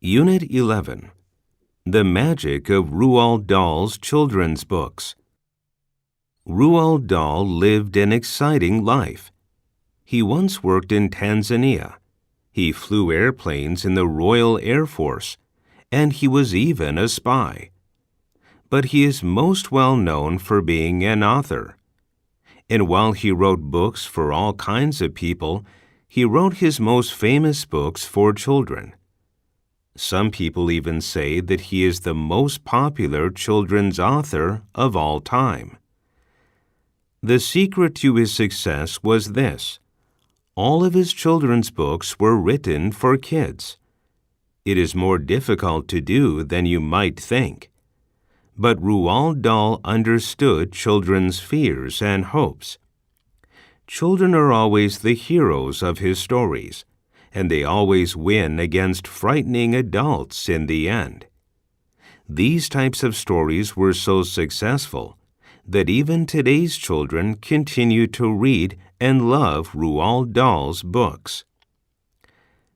Unit 11. The Magic of Roald Dahl's Children's Books. Roald Dahl lived an exciting life. He once worked in Tanzania. He flew airplanes in the Royal Air Force, and he was even a spy. But he is most well known for being an author. And while he wrote books for all kinds of people, he wrote his most famous books for children. Some people even say that he is the most popular children's author of all time. The secret to his success was this: all of his children's books were written for kids. It is more difficult to do than you might think. But Roald Dahl understood children's fears and hopes. Children are always the heroes of his stories, and they always win against frightening adults in the end. These types of stories were so successful that even today's children continue to read and love Roald Dahl's books.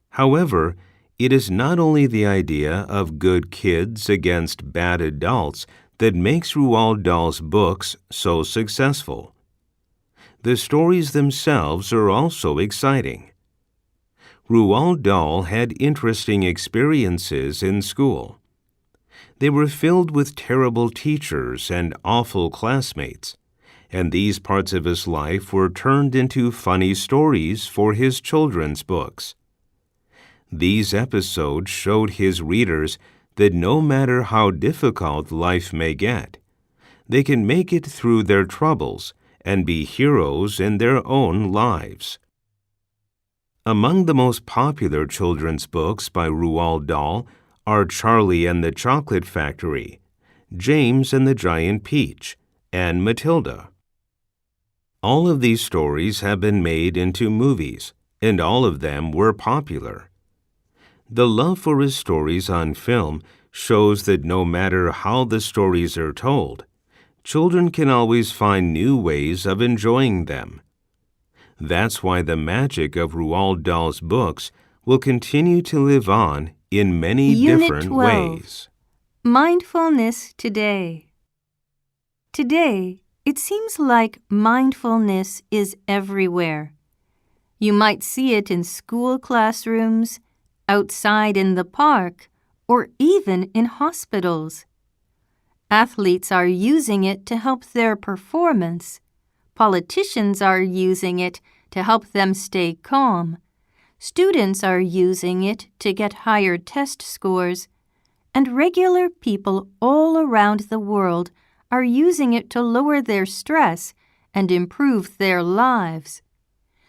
However, it is not only the idea of good kids against bad adults that makes Roald Dahl's books so successful. The stories themselves are also exciting. Roald Dahl had interesting experiences in school. They were filled with terrible teachers and awful classmates, and these parts of his life were turned into funny stories for his children's books. These episodes showed his readers that no matter how difficult life may get, they can make it through their troubles and be heroes in their own lives. Among the most popular children's books by Roald Dahl are Charlie and the Chocolate Factory, James and the Giant Peach, and Matilda. All of these stories have been made into movies, and all of them were popular. The love for his stories on film shows that no matter how the stories are told, children can always find new ways of enjoying them. That's why the magic of Roald Dahl's books will continue to live on in many different 12. ways. Mindfulness today. Today, it seems like mindfulness is everywhere. You might see it in school classrooms, outside in the park, or even in hospitals. Athletes are using it to help their performance. Politicians are using it to help them stay calm. Students are using it to get higher test scores. And regular people all around the world are using it to lower their stress and improve their lives.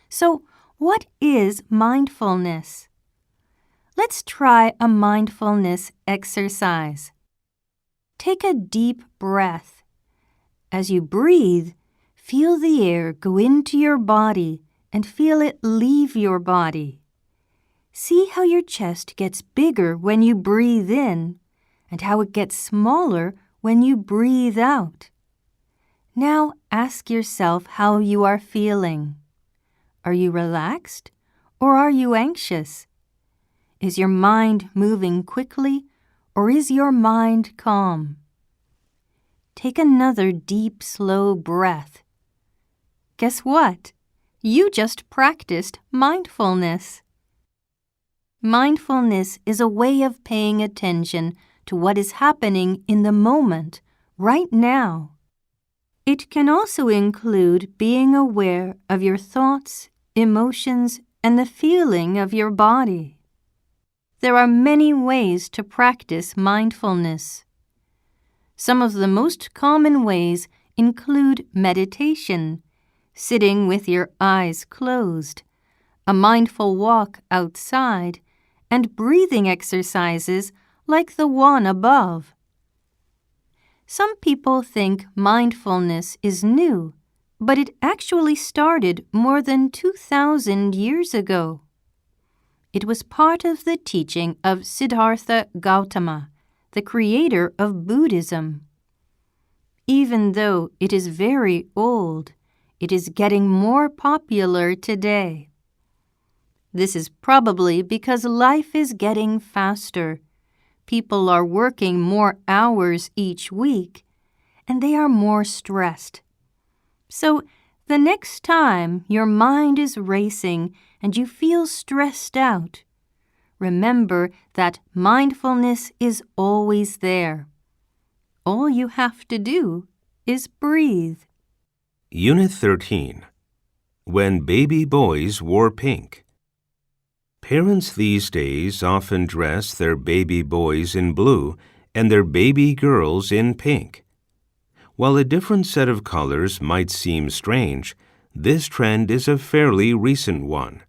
So, what is mindfulness? Let's try a mindfulness exercise. Take a deep breath. As you breathe, feel the air go into your body and feel it leave your body. See how your chest gets bigger when you breathe in and how it gets smaller when you breathe out. Now ask yourself how you are feeling. Are you relaxed or are you anxious? Is your mind moving quickly or is your mind calm? Take another deep, slow breath. Guess what? You just practiced mindfulness. Mindfulness is a way of paying attention to what is happening in the moment, right now. It can also include being aware of your thoughts, emotions, and the feeling of your body. There are many ways to practice mindfulness. Some of the most common ways include meditation, sitting with your eyes closed, a mindful walk outside, and breathing exercises like the one above. Some people think mindfulness is new, but it actually started more than 2,000 years ago. It was part of the teaching of Siddhartha Gautama, the creator of Buddhism. Even though it is very old, it is getting more popular today. This is probably because life is getting faster, people are working more hours each week, and they are more stressed. So, the next time your mind is racing and you feel stressed out, remember that mindfulness is always there. All you have to do is breathe. Unit 13. When baby boys wore pink. Parents these days often dress their baby boys in blue and their baby girls in pink. While a different set of colors might seem strange, this trend is a fairly recent one.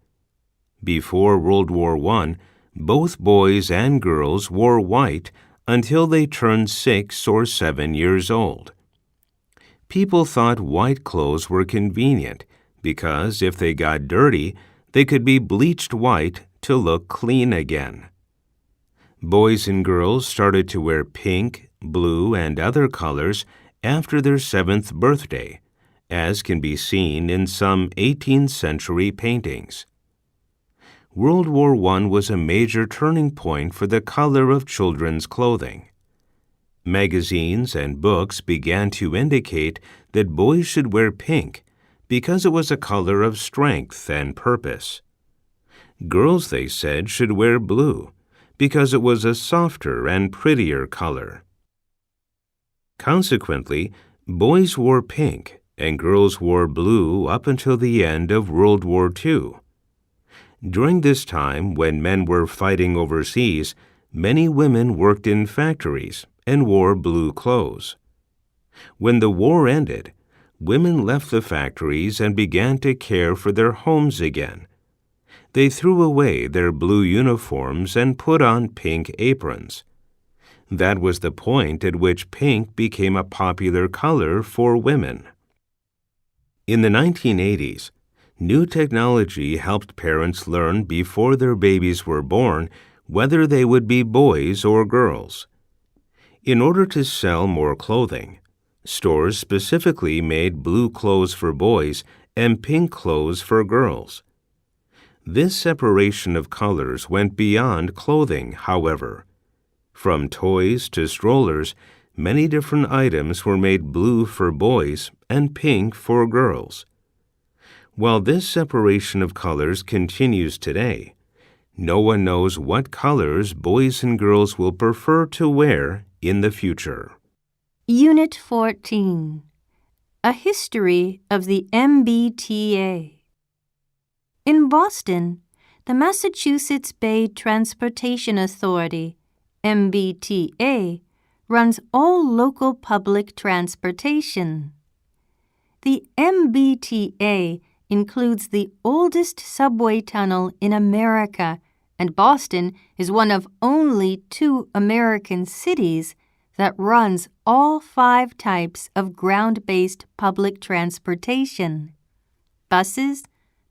Before World War I, both boys and girls wore white until they turned 6 or 7 years old. People thought white clothes were convenient because if they got dirty, they could be bleached white to look clean again. Boys and girls started to wear pink, blue, and other colors after their 7th birthday, as can be seen in some 18th century paintings. World War I was a major turning point for the color of children's clothing. Magazines and books began to indicate that boys should wear pink because it was a color of strength and purpose. Girls, they said, should wear blue because it was a softer and prettier color. Consequently, boys wore pink and girls wore blue up until the end of World War II. During this time, when men were fighting overseas, many women worked in factories and wore blue clothes. When the war ended, women left the factories and began to care for their homes again. They threw away their blue uniforms and put on pink aprons. That was the point at which pink became a popular color for women. In the 1980s, new technology helped parents learn before their babies were born whether they would be boys or girls. In order to sell more clothing, stores specifically made blue clothes for boys and pink clothes for girls. This separation of colors went beyond clothing, however. From toys to strollers, many different items were made blue for boys and pink for girls. While this separation of colors continues today, no one knows what colors boys and girls will prefer to wear in the future. Unit 14. A History of the MBTA. In Boston, the Massachusetts Bay Transportation Authority, MBTA, runs all local public transportation. The MBTA includes the oldest subway tunnel in America, and Boston is one of only 2 American cities that runs all 5 types of ground-based public transportation: buses,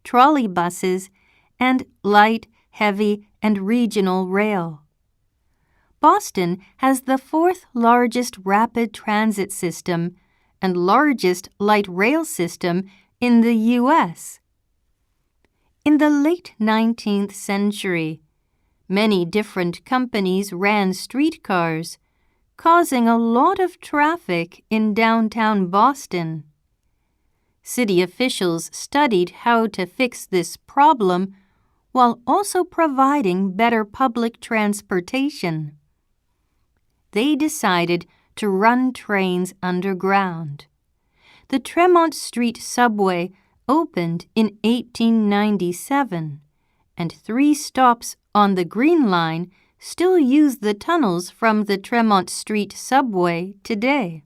trolley buses, and light, heavy, and regional rail. Boston has the 4th largest rapid transit system and largest light rail system in the U.S. In the late 19th century, many different companies ran streetcars, causing a lot of traffic in downtown Boston. City officials studied how to fix this problem while also providing better public transportation. They decided to run trains underground. The Tremont Street subway opened in 1897, and 3 stops on the Green Line still use the tunnels from the Tremont Street subway today.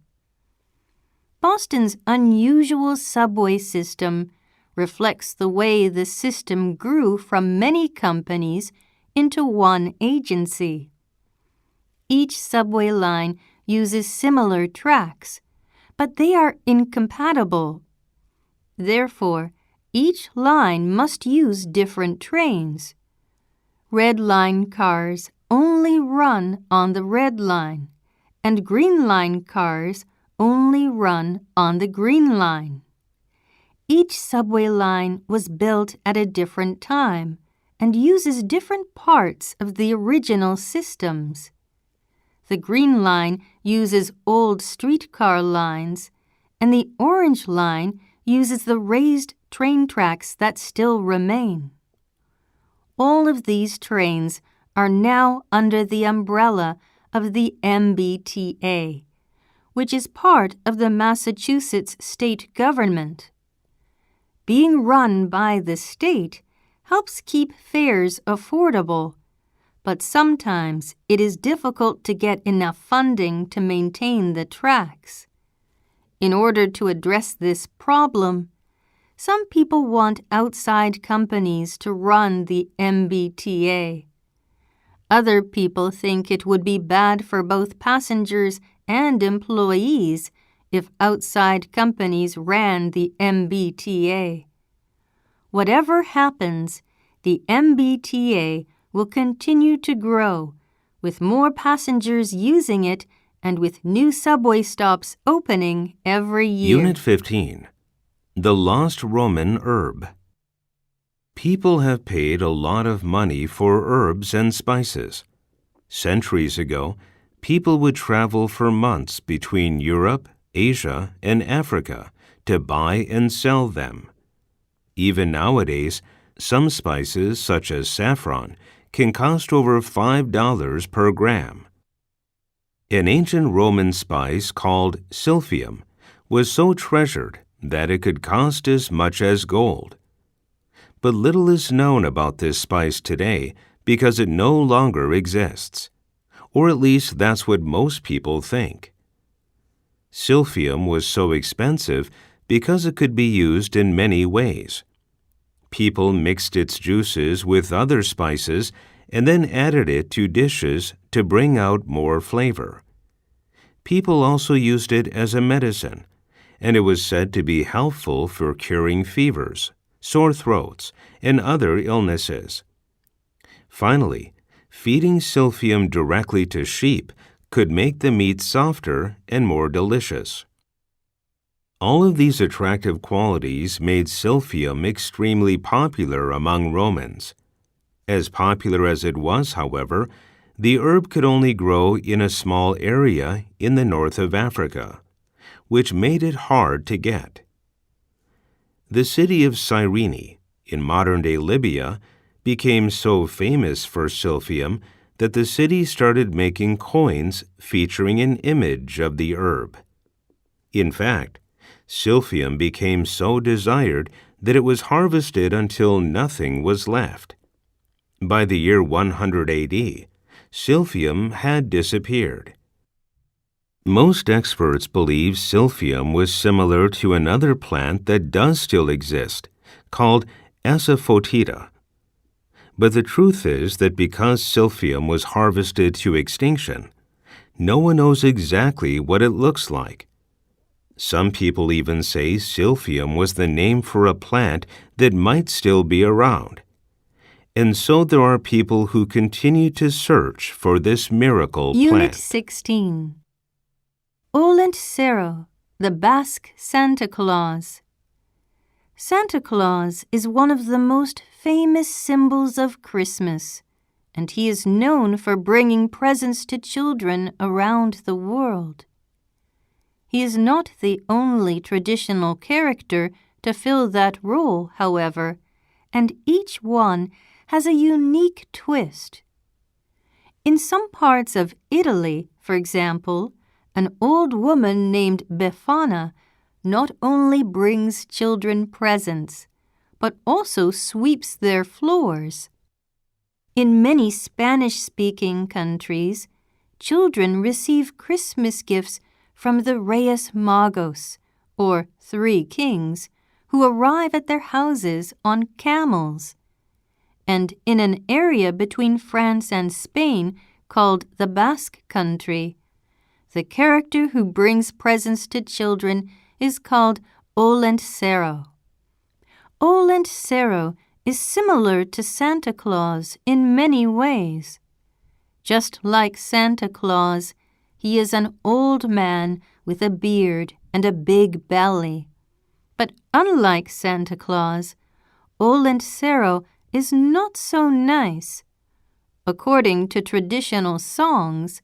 Boston's unusual subway system reflects the way the system grew from many companies into one agency. Each subway line uses similar tracks, but they are incompatible. Therefore, each line must use different trains. Red Line cars only run on the Red Line, and Green Line cars only run on the Green Line. Each subway line was built at a different time and uses different parts of the original systems. The green line uses old streetcar lines, and the orange line uses the raised train tracks that still remain. All of these trains are now under the umbrella of the MBTA, which is part of the Massachusetts state government. Being run by the state helps keep fares affordable, but sometimes it is difficult to get enough funding to maintain the tracks. In order to address this problem, some people want outside companies to run the MBTA. Other people think it would be bad for both passengers and employees if outside companies ran the MBTA. Whatever happens, the MBTA will continue to grow, with more passengers using it and with new subway stops opening every year. Unit 15. The Lost Roman Herb. People have paid a lot of money for herbs and spices. Centuries ago, people would travel for months between Europe, Asia, and Africa to buy and sell them. Even nowadays, some spices, such as saffron, can cost over $5 per gram. An ancient Roman spice called silphium was so treasured that it could cost as much as gold. But little is known about this spice today because it no longer exists, or at least that's what most people think. Silphium was so expensive because it could be used in many ways. People mixed its juices with other spices and then added it to dishes to bring out more flavor. People also used it as a medicine, and it was said to be helpful for curing fevers, sore throats, and other illnesses. Finally, feeding silphium directly to sheep could make the meat softer and more delicious. All of these attractive qualities made silphium extremely popular among Romans. As popular as it was, however, the herb could only grow in a small area in the north of Africa, which made it hard to get. The city of Cyrene, in modern-day Libya, became so famous for silphium that the city started making coins featuring an image of the herb. In fact, silphium became so desired that it was harvested until nothing was left. By the year 100 AD, silphium had disappeared. Most experts believe silphium was similar to another plant that does still exist, called asafoetida. But the truth is that because silphium was harvested to extinction, no one knows exactly what it looks like. Some people even say silphium was the name for a plant that might still be around. And so there are people who continue to search for this miracle plant. Unit 16. Olent Cero, the Basque Santa Claus. Santa Claus is one of the most famous symbols of Christmas, and he is known for bringing presents to children around the world. He is not the only traditional character to fill that role, however, and each one has a unique twist. In some parts of Italy, for example, an old woman named Befana not only brings children presents, but also sweeps their floors. In many Spanish-speaking countries, children receive Christmas gifts from the Reyes Magos, or Three Kings, who arrive at their houses on camels. And in an area between France and Spain called the Basque Country, the character who brings presents to children is called Olent Cero. Olent Cero is similar to Santa Claus in many ways. Just like Santa Claus, he is an old man with a beard and a big belly. But unlike Santa Claus, Olent Cero is not so nice. According to traditional songs,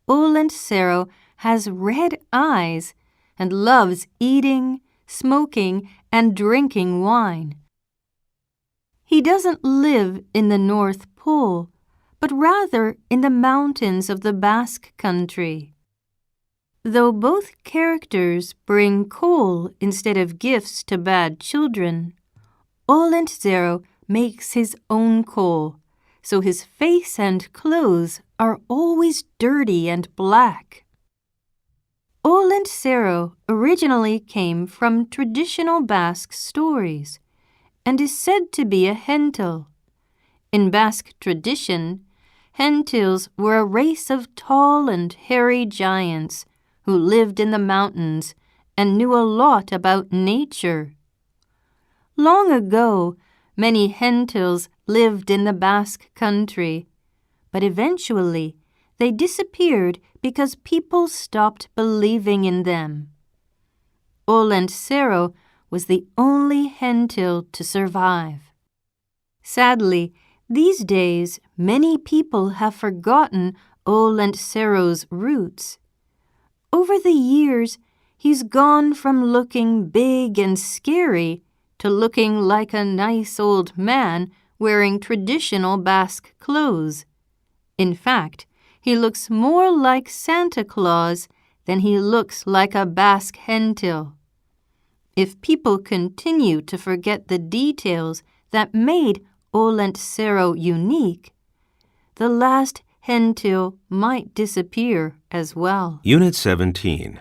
Olentzero has red eyes and loves eating, smoking, and drinking wine. He doesn't live in the North Pole, but rather in the mountains of the Basque Country. Though both characters bring coal instead of gifts to bad children, Olentzero makes his own coal, so his face and clothes are always dirty and black. Olentzero originally came from traditional Basque stories and is said to be a hentil. In Basque tradition, hentils were a race of tall and hairy giants who lived in the mountains and knew a lot about nature. Long ago, many hentils lived in the Basque Country, but eventually they disappeared because people stopped believing in them. Olentzero was the only hentil to survive. Sadly, these days many people have forgotten Olentzero's roots. Over the years, he's gone from looking big and scary to looking like a nice old man wearing traditional Basque clothes. In fact, he looks more like Santa Claus than he looks like a Basque hentil. If people continue to forget the details that made Olentzero unique, the last hentil might disappear as well. Unit 17.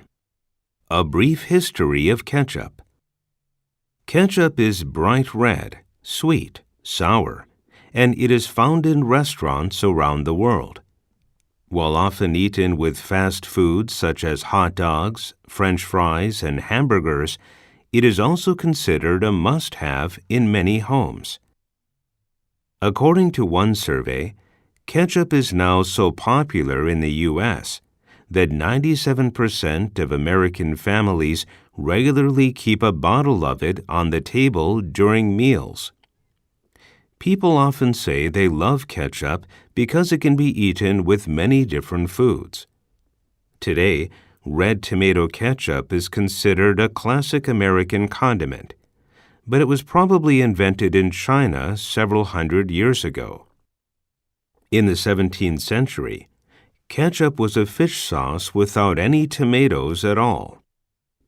A brief history of ketchup. Ketchup is bright red, sweet, sour, and it is found in restaurants around the world. While often eaten with fast foods such as hot dogs, French fries, and hamburgers, it is also considered a must-have in many homes. According to one survey, ketchup is now so popular in the U.S. that 97% of American families regularly keep a bottle of it on the table during meals. People often say they love ketchup because it can be eaten with many different foods. Today, red tomato ketchup is considered a classic American condiment, but it was probably invented in China several hundred years ago. In the 17th century, ketchup was a fish sauce without any tomatoes at all.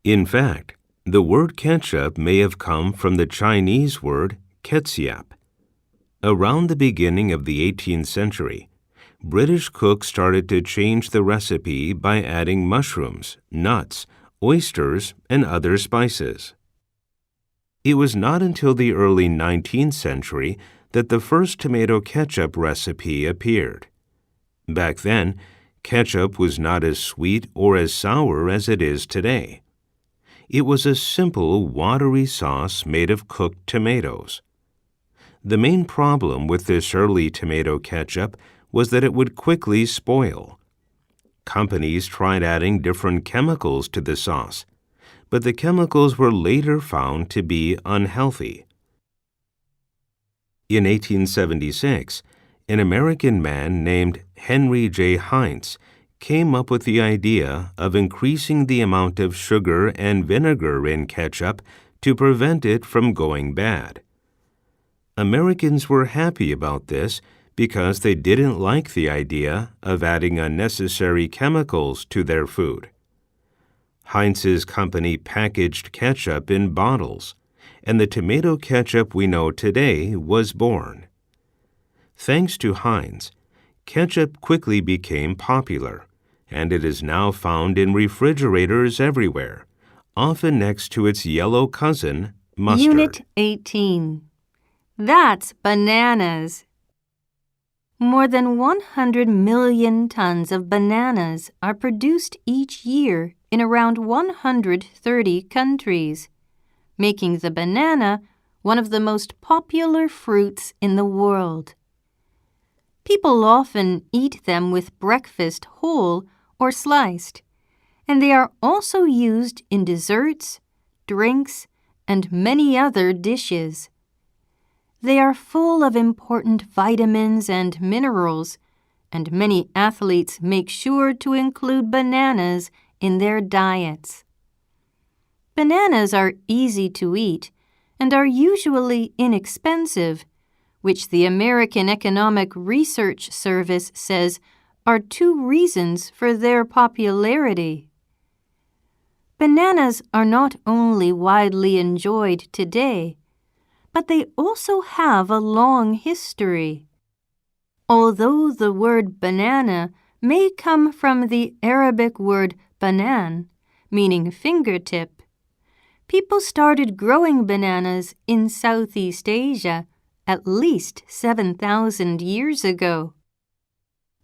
In fact, the word ketchup may have come from the Chinese word ketchup. Around the beginning of the 18th century, British cooks started to change the recipe by adding mushrooms, nuts, oysters, and other spices. It was not until the early 19th century that the first tomato ketchup recipe appeared. Back then, ketchup was not as sweet or as sour as it is today. It was a simple, watery sauce made of cooked tomatoes. The main problem with this early tomato ketchup was that it would quickly spoil. Companies tried adding different chemicals to the sauce, but the chemicals were later found to be unhealthy. In 1876, an American man named Henry J. Heinz came up with the idea of increasing the amount of sugar and vinegar in ketchup to prevent it from going bad. Americans were happy about this because they didn't like the idea of adding unnecessary chemicals to their food. Heinz's company packaged ketchup in bottles, and the tomato ketchup we know today was born. Thanks to Heinz, ketchup quickly became popular, and it is now found in refrigerators everywhere, often next to its yellow cousin, mustard. Unit 18. That's bananas. More than 100 million tons of bananas are produced each year in around 130 countries, making the banana one of the most popular fruits in the world. People often eat them with breakfast whole or sliced, and they are also used in desserts, drinks, and many other dishes. They are full of important vitamins and minerals and many athletes make sure to include bananas in their diets. Bananas are easy to eat and are usually inexpensive, which the American Economic Research Service says are 2 reasons for their popularity. Bananas are not only widely enjoyed today, but they also have a long history. Although the word banana may come from the Arabic word banan, meaning fingertip, people started growing bananas in Southeast Asia at least 7,000 years ago.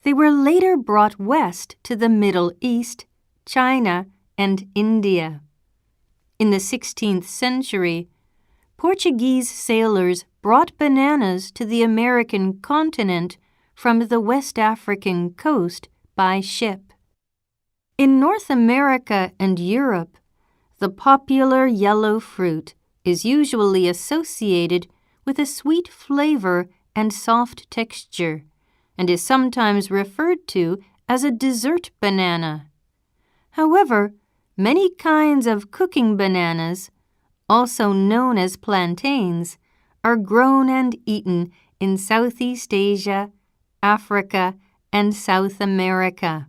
They were later brought west to the Middle East, China, and India. In the 16th century, Portuguese sailors brought bananas to the American continent from the West African coast by ship. In North America and Europe, the popular yellow fruit is usually associated with a sweet flavor and soft texture, and is sometimes referred to as a dessert banana. However, many kinds of cooking bananas, also known as plantains, are grown and eaten in Southeast Asia, Africa, and South America.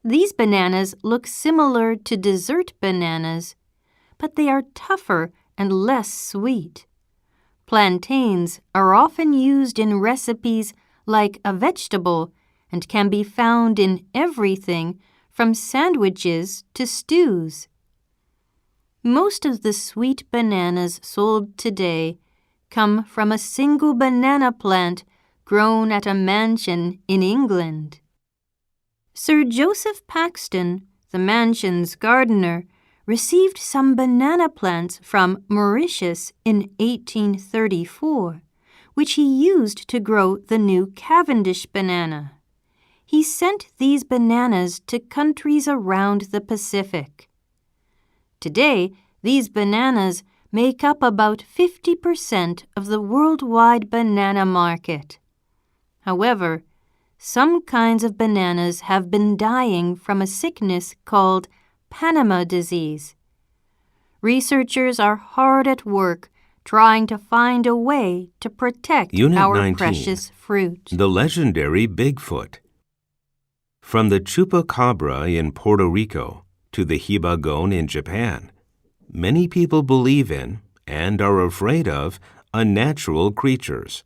These bananas look similar to dessert bananas, but they are tougher and less sweet. Plantains are often used in recipes like a vegetable and can be found in everything from sandwiches to stews. Most of the sweet bananas sold today come from a single banana plant grown at a mansion in England. Sir Joseph Paxton, the mansion's gardener, received some banana plants from Mauritius in 1834, which he used to grow the new Cavendish banana. He sent these bananas to countries around the Pacific. Today, these bananas make up about 50% of the worldwide banana market. However, some kinds of bananas have been dying from a sickness called Panama disease. Researchers are hard at work trying to find a way to protect Unit our 19, precious fruit. The legendary Bigfoot. From the chupacabra in Puerto Rico to the hibagon in Japan, many people believe in and are afraid of unnatural creatures.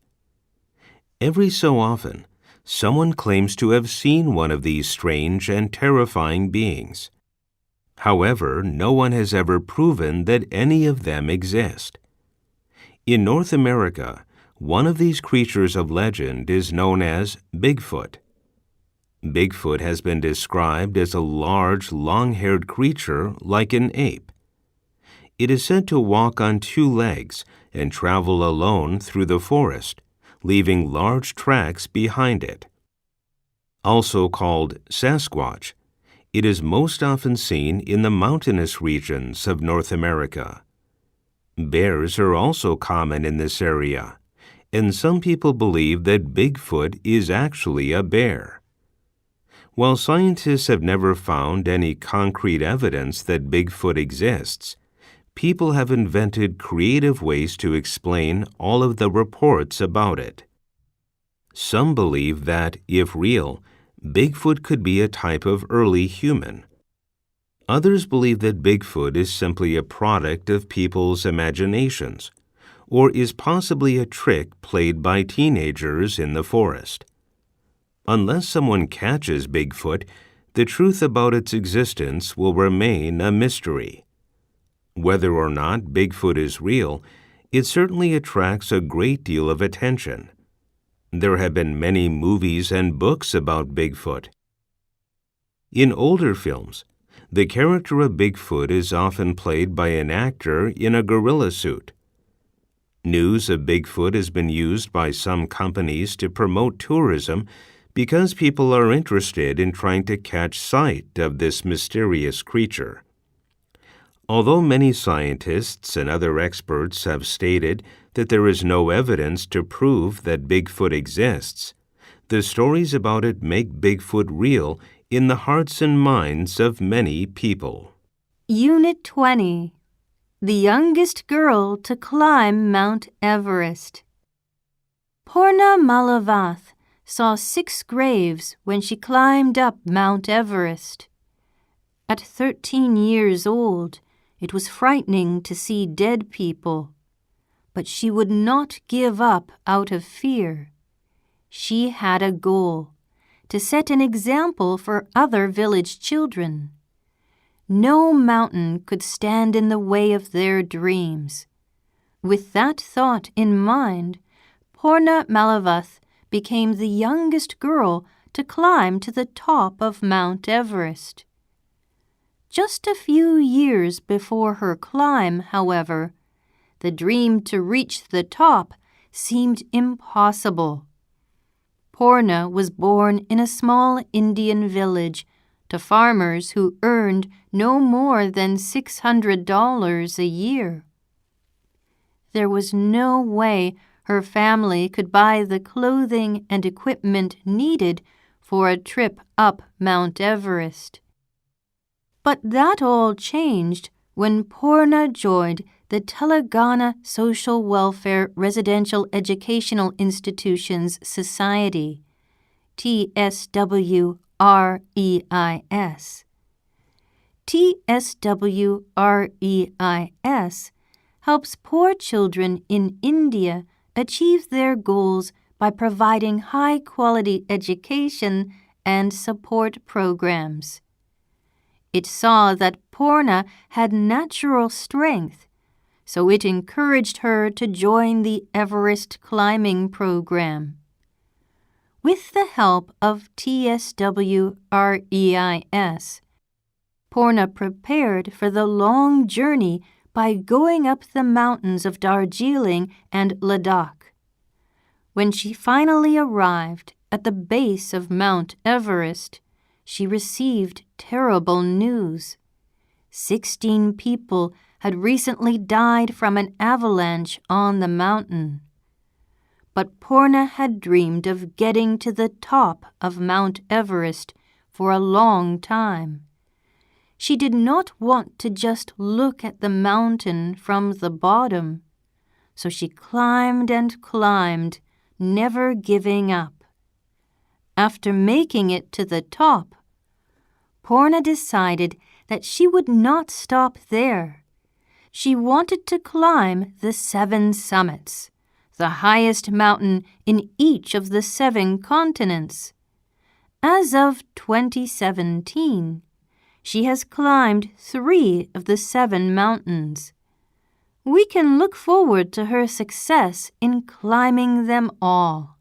Every so often, someone claims to have seen one of these strange and terrifying beings. However, no one has ever proven that any of them exist. In North America, one of these creatures of legend is known as Bigfoot. Bigfoot has been described as a large, long-haired creature like an ape. It is said to walk on 2 legs and travel alone through the forest, leaving large tracks behind it. Also called Sasquatch, it is most often seen in the mountainous regions of North America. Bears are also common in this area, and some people believe that Bigfoot is actually a bear. While scientists have never found any concrete evidence that Bigfoot exists, people have invented creative ways to explain all of the reports about it. Some believe that, if real, Bigfoot could be a type of early human. Others believe that Bigfoot is simply a product of people's imaginations, or is possibly a trick played by teenagers in the forest. Unless someone catches Bigfoot, the truth about its existence will remain a mystery. Whether or not Bigfoot is real, it certainly attracts a great deal of attention. There have been many movies and books about Bigfoot. In older films, the character of Bigfoot is often played by an actor in a gorilla suit. News of Bigfoot has been used by some companies to promote tourism because people are interested in trying to catch sight of this mysterious creature. Although many scientists and other experts have stated that there is no evidence to prove that Bigfoot exists, The stories about it make Bigfoot real in the hearts and minds of many people. Unit 20. The youngest girl to climb Mount Everest. Purna Malavath saw 6 graves when she climbed up Mount Everest. At 13 years old, it was frightening to see dead people. But she would not give up out of fear. She had a goal, to set an example for other village children. No mountain could stand in the way of their dreams. With that thought in mind, Purna Malavath became the youngest girl to climb to the top of Mount Everest. Just a few years before her climb, however, the dream to reach the top seemed impossible. Purna was born in a small Indian village to farmers who earned no more than $600 a year. There was no way her family could buy the clothing and equipment needed for a trip up Mount Everest. But that all changed when Purna joined the Telangana Social Welfare Residential Educational Institutions Society, TSWREIS. TSWREIS helps poor children in India achieve their goals by providing high-quality education and support programs. It saw that Purna had natural strength, so it encouraged her to join the Everest climbing program. With the help of TSWREIS, Purna prepared for the long journey by going up the mountains of Darjeeling and Ladakh. When she finally arrived at the base of Mount Everest, she received terrible news. 16 people had recently died from an avalanche on the mountain. But Purna had dreamed of getting to the top of Mount Everest for a long time. She did not want to just look at the mountain from the bottom, so she climbed and climbed, never giving up. After making it to the top, Purna decided that she would not stop there. She wanted to climb the 7 summits, the highest mountain in each of the 7 continents. As of 2017, she has climbed 3 of the 7 mountains. We can look forward to her success in climbing them all.